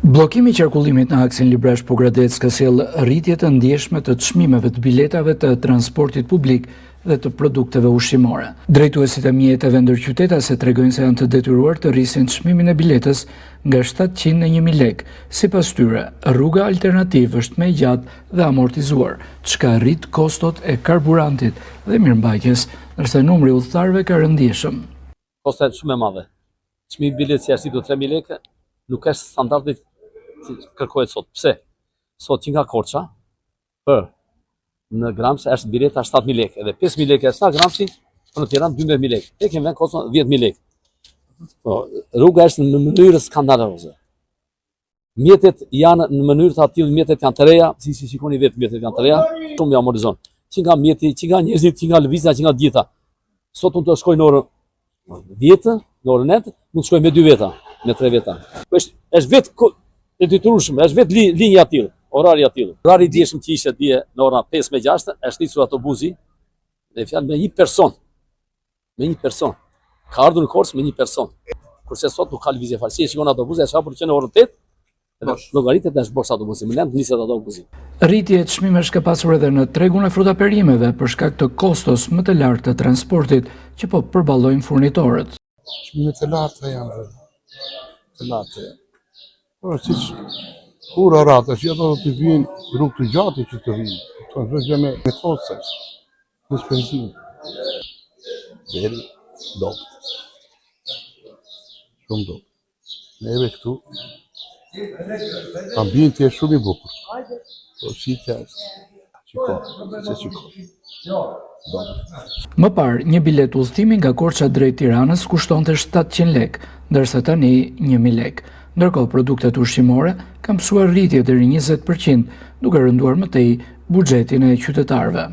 Bllokimi i qarkullimit në aksin Libresh Pogradec ka sjellë rritje të ndjeshme të çmimeve të biletave të transportit publik dhe të produkteve ushqimore. Drejtuesit e mjeteve ndërqytetase tregojnë se janë të detyruar të rrisin çmimin e biletës nga 700 në 1000 lekë. Sipas tyre, rruga alternativë është më e gjatë dhe amortizuar, çka rrit kostot e karburantit dhe mirëmbajtjes, ndërsa numri udhëtarëve ka rënë ndjeshëm. Kosta shumë e madhe. Çmimi i biletës jashtë do 3000 lekë, nuk është standardi që kërkohet sot. Pse? Sot që nga Korça, në Gramsë është bileta 7000 lekë, edhe 5000 lekë është në Gramsë, për në Tiranë 12000 lekë. Ne kemi vend kostën 10000 lekë. Po, rruga është në mënyrë skandaloze. Mjetet janë në mënyrë të tillë, mjetet janë të reja, si shikoni vetë mjetet janë të reja, shumë i amortizon. Që nga mjeti, që nga njerëzit, që nga lëvizja, që nga gjitha. Sot unë të shkoj në orën 10, në orën 9, mund të shkoj me 2 veta, me 3 veta. Është vetë e detyrueshme, është vetë linja e tillë, orari i tillë. Orari i dieshëm që ishte dje në orën 5:06, është nisur autobusi dhe fjalë me një person. Me një person. Ka ardhur në Korçë me një person. Kurse sot nuk ka lëvizje fare. Si e shikon autobusi, është hapur që në orën 8, edhe llogaritet dash bosh autobusi, më lënd niset autobusi. Rritje e çmimesh ka pasur edhe në tregun e frutaperimeve për shkak të kostos më të lartë të transportit që po përballojnë furnitorët. Çmimet e larta janë. Të larta. Por siç kur arata që ato të vinë rrugë të gjatë që të vinë. Këto është me koste. Në benzinë. Deri dobët. Shumë dobët. Neve këtu ambienti është shumë i bukur. Po shitja është. Çiko. Më parë, një bilet udhëtimi nga Korça drejt Tiranës kushtonte 700 lekë, ndërsa tani 1000 lekë. Ndërkohë, produktet ushqimore kanë mësuar rritje deri 20%, duke rënduar më tej buxhetin e qytetarëve.